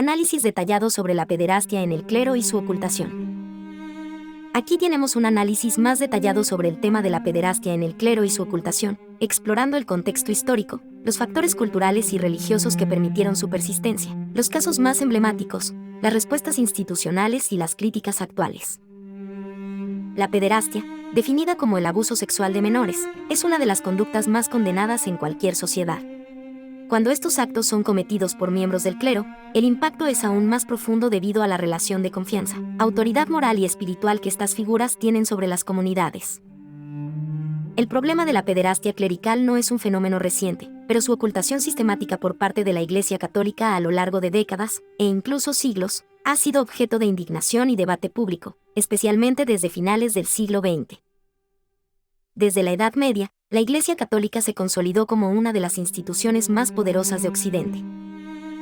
Análisis detallado sobre la pederastia en el clero y su ocultación. Aquí tenemos un análisis más detallado sobre el tema de la pederastia en el clero y su ocultación, explorando el contexto histórico, los factores culturales y religiosos que permitieron su persistencia, los casos más emblemáticos, las respuestas institucionales y las críticas actuales. La pederastia, definida como el abuso sexual de menores, es una de las conductas más condenadas en cualquier sociedad. Cuando estos actos son cometidos por miembros del clero, el impacto es aún más profundo debido a la relación de confianza, autoridad moral y espiritual que estas figuras tienen sobre las comunidades. El problema de la pederastia clerical no es un fenómeno reciente, pero su ocultación sistemática por parte de la Iglesia Católica a lo largo de décadas, e incluso siglos, ha sido objeto de indignación y debate público, especialmente desde finales del siglo XX. Desde la Edad Media, la Iglesia Católica se consolidó como una de las instituciones más poderosas de Occidente.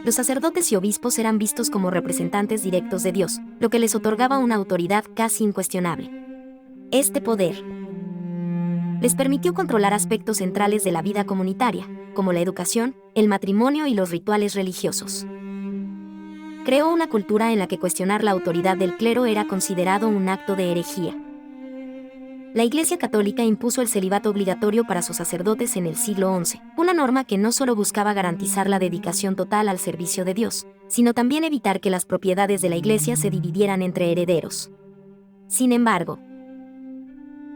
Los sacerdotes y obispos eran vistos como representantes directos de Dios, lo que les otorgaba una autoridad casi incuestionable. Este poder les permitió controlar aspectos centrales de la vida comunitaria, como la educación, el matrimonio y los rituales religiosos. Creó una cultura en la que cuestionar la autoridad del clero era considerado un acto de herejía. La Iglesia Católica impuso el celibato obligatorio para sus sacerdotes en el siglo XI, una norma que no solo buscaba garantizar la dedicación total al servicio de Dios, sino también evitar que las propiedades de la Iglesia se dividieran entre herederos. Sin embargo,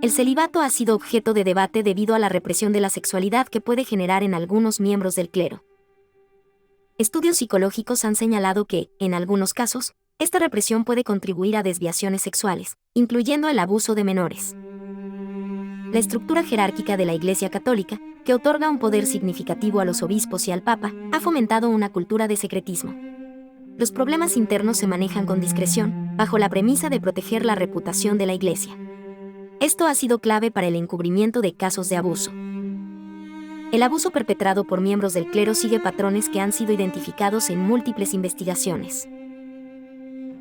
el celibato ha sido objeto de debate debido a la represión de la sexualidad que puede generar en algunos miembros del clero. Estudios psicológicos han señalado que, en algunos casos, esta represión puede contribuir a desviaciones sexuales, incluyendo el abuso de menores. La estructura jerárquica de la Iglesia Católica, que otorga un poder significativo a los obispos y al Papa, ha fomentado una cultura de secretismo. Los problemas internos se manejan con discreción, bajo la premisa de proteger la reputación de la Iglesia. Esto ha sido clave para el encubrimiento de casos de abuso. El abuso perpetrado por miembros del clero sigue patrones que han sido identificados en múltiples investigaciones.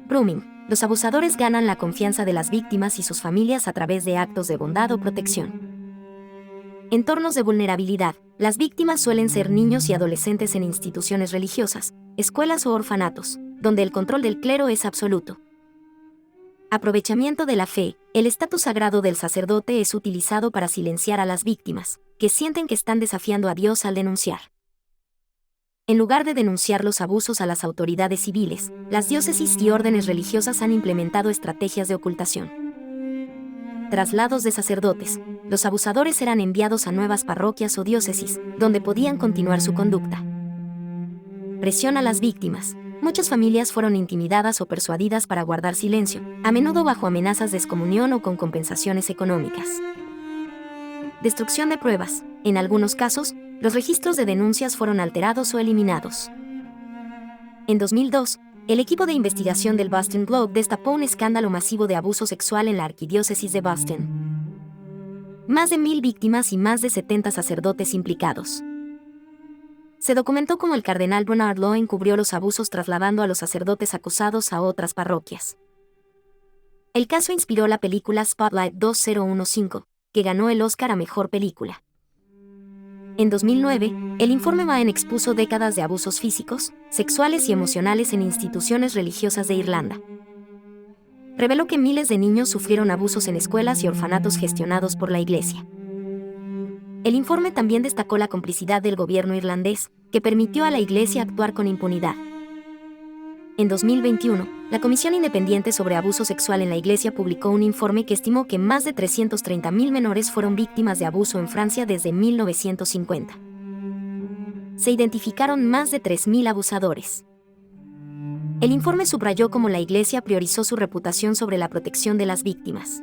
Grooming. Los abusadores ganan la confianza de las víctimas y sus familias a través de actos de bondad o protección. Entornos de vulnerabilidad. Las víctimas suelen ser niños y adolescentes en instituciones religiosas, escuelas o orfanatos, donde el control del clero es absoluto. Aprovechamiento de la fe. El estatus sagrado del sacerdote es utilizado para silenciar a las víctimas, que sienten que están desafiando a Dios al denunciar. En lugar de denunciar los abusos a las autoridades civiles, las diócesis y órdenes religiosas han implementado estrategias de ocultación. Traslados de sacerdotes. Los abusadores eran enviados a nuevas parroquias o diócesis, donde podían continuar su conducta. Presión a las víctimas. Muchas familias fueron intimidadas o persuadidas para guardar silencio, a menudo bajo amenazas de excomunión o con compensaciones económicas. Destrucción de pruebas. En algunos casos, los registros de denuncias fueron alterados o eliminados. En 2002, el equipo de investigación del Boston Globe destapó un escándalo masivo de abuso sexual en la arquidiócesis de Boston. Más de 1,000 víctimas y más de 70 sacerdotes implicados. Se documentó cómo el cardenal Bernard Law encubrió los abusos trasladando a los sacerdotes acusados a otras parroquias. El caso inspiró la película Spotlight 2015, que ganó el Oscar a Mejor Película. En 2009, el informe Mahon expuso décadas de abusos físicos, sexuales y emocionales en instituciones religiosas de Irlanda. Reveló que miles de niños sufrieron abusos en escuelas y orfanatos gestionados por la Iglesia. El informe también destacó la complicidad del gobierno irlandés, que permitió a la Iglesia actuar con impunidad. En 2021, la Comisión Independiente sobre Abuso Sexual en la Iglesia publicó un informe que estimó que más de 330,000 menores fueron víctimas de abuso en Francia desde 1950. Se identificaron más de 3,000 abusadores. El informe subrayó cómo la Iglesia priorizó su reputación sobre la protección de las víctimas.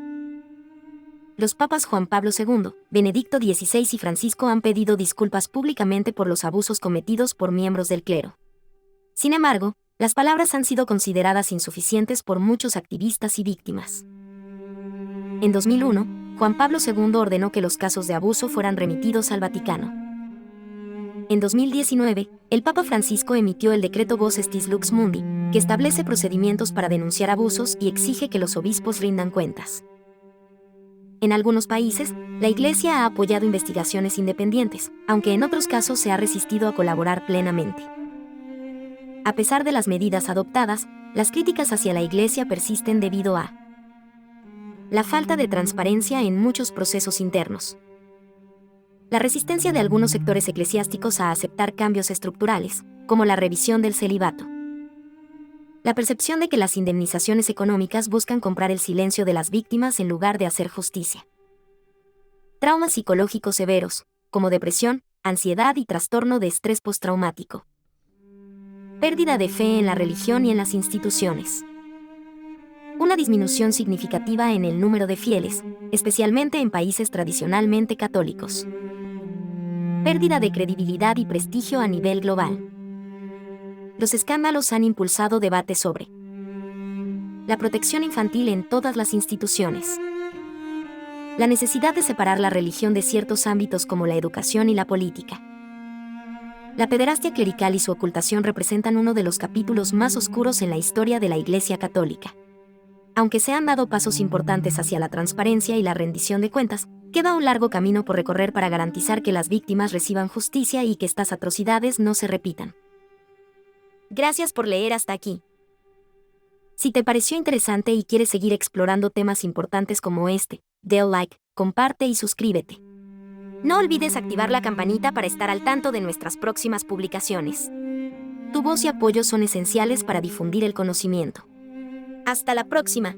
Los papas Juan Pablo II, Benedicto XVI y Francisco han pedido disculpas públicamente por los abusos cometidos por miembros del clero. Sin embargo, las palabras han sido consideradas insuficientes por muchos activistas y víctimas. En 2001, Juan Pablo II ordenó que los casos de abuso fueran remitidos al Vaticano. En 2019, el Papa Francisco emitió el decreto Vos Estis Lux Mundi, que establece procedimientos para denunciar abusos y exige que los obispos rindan cuentas. En algunos países, la Iglesia ha apoyado investigaciones independientes, aunque en otros casos se ha resistido a colaborar plenamente. A pesar de las medidas adoptadas, las críticas hacia la Iglesia persisten debido a la falta de transparencia en muchos procesos internos, la resistencia de algunos sectores eclesiásticos a aceptar cambios estructurales, como la revisión del celibato, la percepción de que las indemnizaciones económicas buscan comprar el silencio de las víctimas en lugar de hacer justicia, traumas psicológicos severos, como depresión, ansiedad y trastorno de estrés postraumático, pérdida de fe en la religión y en las instituciones, una disminución significativa en el número de fieles, especialmente en países tradicionalmente católicos, pérdida de credibilidad y prestigio a nivel global. Los escándalos han impulsado debates sobre la protección infantil en todas las instituciones, la necesidad de separar la religión de ciertos ámbitos como la educación y la política. La pederastia clerical y su ocultación representan uno de los capítulos más oscuros en la historia de la Iglesia Católica. Aunque se han dado pasos importantes hacia la transparencia y la rendición de cuentas, queda un largo camino por recorrer para garantizar que las víctimas reciban justicia y que estas atrocidades no se repitan. Gracias por leer hasta aquí. Si te pareció interesante y quieres seguir explorando temas importantes como este, dale like, comparte y suscríbete. No olvides activar la campanita para estar al tanto de nuestras próximas publicaciones. Tu voz y apoyo son esenciales para difundir el conocimiento. Hasta la próxima.